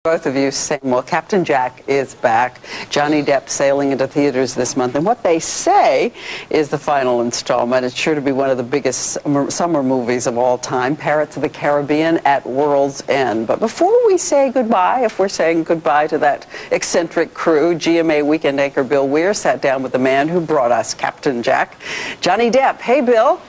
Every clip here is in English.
Both of you saying, well, Captain Jack is back. Johnny Depp sailing into theaters this month. And what they say is the final installment. It's sure to be one of the biggest summer movies of all time, Pirates of the Caribbean at World's End. But before we say goodbye, if we're saying goodbye to that eccentric crew, GMA weekend anchor Bill Weir sat down with the man who brought us Captain Jack, Johnny Depp. Hey, Bill.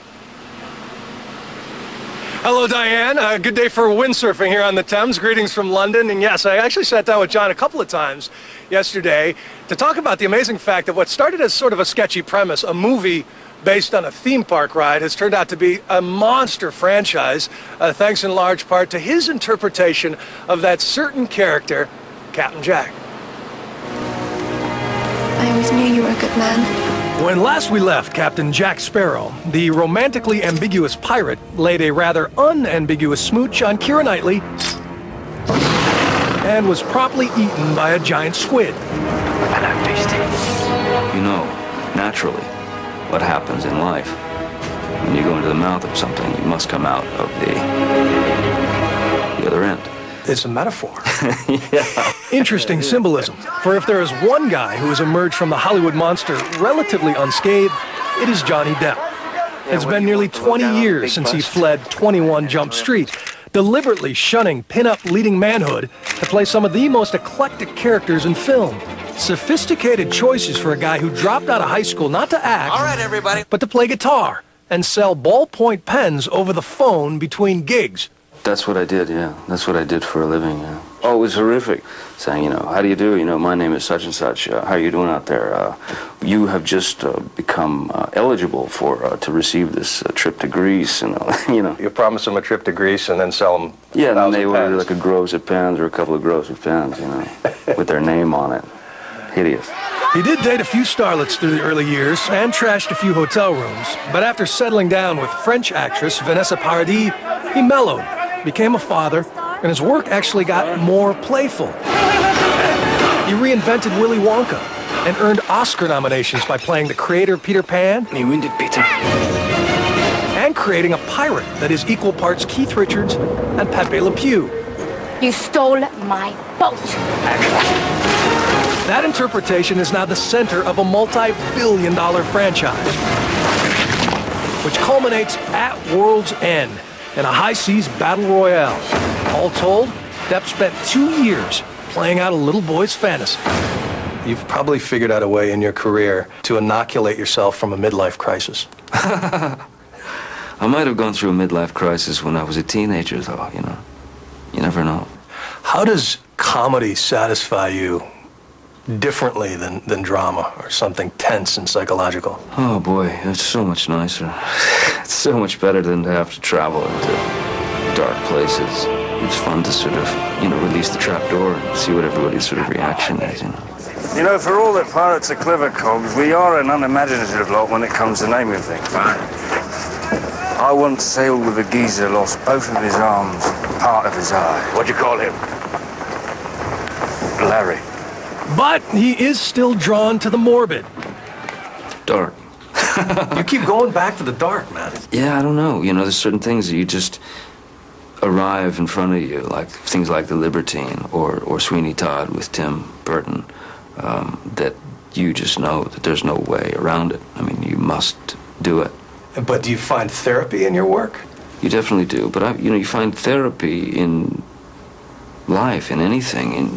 Hello, Diane. Good day for windsurfing here on the Thames. Greetings from London. And yes, I actually sat down with John a couple of times yesterday to talk about the amazing fact that what started as sort of a sketchy premise, a movie based on a theme park ride, has turned out to be a monster franchise, thanks in large part to his interpretation of that certain character, Captain Jack. I always knew you were a good man. When last we left Captain Jack Sparrow, the romantically ambiguous pirate laid a rather unambiguous smooch on Keira Knightley and was promptly eaten by a giant squid. Hello, Beastie. You know, naturally, what happens in life. When you go into the mouth of something, you must come out of the other end. It's a metaphor. Yeah. Interesting symbolism, for if there is one guy who has emerged from the Hollywood monster relatively unscathed, it is Johnny Depp. It's been nearly 20 years since he fled 21 Jump Street, deliberately shunning pin-up leading manhood to play some of the most eclectic characters in film. Sophisticated choices for a guy who dropped out of high school not to act, all right, everybody, but to play guitar and sell ballpoint pens over the phone between gigs. That's what I did, yeah. That's what I did for a living, yeah. Oh, it was horrific. Saying, how do you do? My name is such and such. How are you doing out there? You have just become eligible to receive this trip to Greece, You promise them a trip to Greece and then sell them. Yeah, and then they order like a gross of pens or a couple of gross of pens, with their name on it. Hideous. He did date a few starlets through the early years and trashed a few hotel rooms, but after settling down with French actress Vanessa Paradis, he mellowed, became a father, and his work actually got more playful. He reinvented Willy Wonka and earned Oscar nominations by playing the creator of Peter Pan. You wounded Peter. And creating a pirate that is equal parts Keith Richards and Pepe Le Pew. You stole my boat. That interpretation is now the center of a multi-billion-dollar franchise, which culminates at World's End in a high-seas battle royale. All told, Depp spent 2 years playing out a little boy's fantasy. You've probably figured out a way in your career to inoculate yourself from a midlife crisis. I might have gone through a midlife crisis when I was a teenager, though, You never know. How does comedy satisfy you differently than drama or something tense and psychological? Oh, boy, it's so much nicer. It's so much better than to have to travel into dark places. It's fun to sort of, release the trapdoor and see what everybody's sort of reaction is, For all that pirates are clever cogs, we are an unimaginative lot when it comes to naming things. I once sailed with a geezer, lost both of his arms, part of his eye. What'd you call him? Larry. But he is still drawn to the morbid. Dark. You keep going back to the dark, man. Yeah, I don't know. There's certain things that you just arrive in front of you, like things like The Libertine or Sweeney Todd with Tim Burton, that you just know that there's no way around it. I mean, you must do it. But do you find therapy in your work? You definitely do. But, you find therapy in life, in anything, in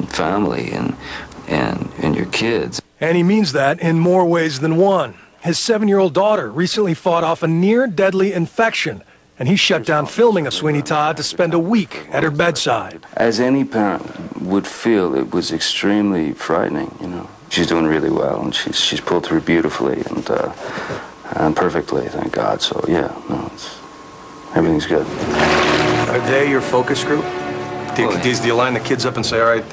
family and your kids. And he means that in more ways than one. His 7-year-old daughter recently fought off a near-deadly infection, and he shut down filming of Sweeney Todd to spend a week at her bedside. As any parent would feel, it was extremely frightening, She's doing really well, and she's pulled through beautifully and perfectly, thank God. So, yeah, everything's good. Are they your focus group? Do you line the kids up and say, all right,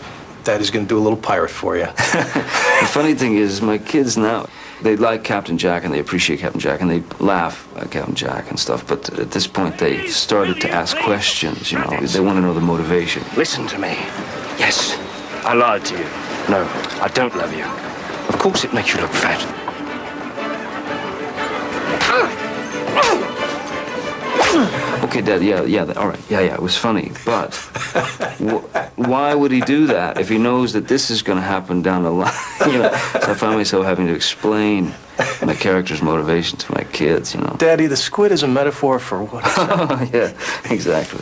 Daddy's going to do a little pirate for you? The funny thing is, my kids now, they like Captain Jack and they appreciate Captain Jack and they laugh at Captain Jack and stuff, but at this point they started to ask questions, They want to know the motivation. Listen to me. Yes, I lied to you. No, I don't love you. Of course it makes you look fat. Okay, Dad. Yeah. All right. Yeah. It was funny, but why would he do that if he knows that this is going to happen down the line? You know. So I find myself having to explain my character's motivation to my kids. You know. Daddy, the squid is a metaphor for what? Yeah. Exactly.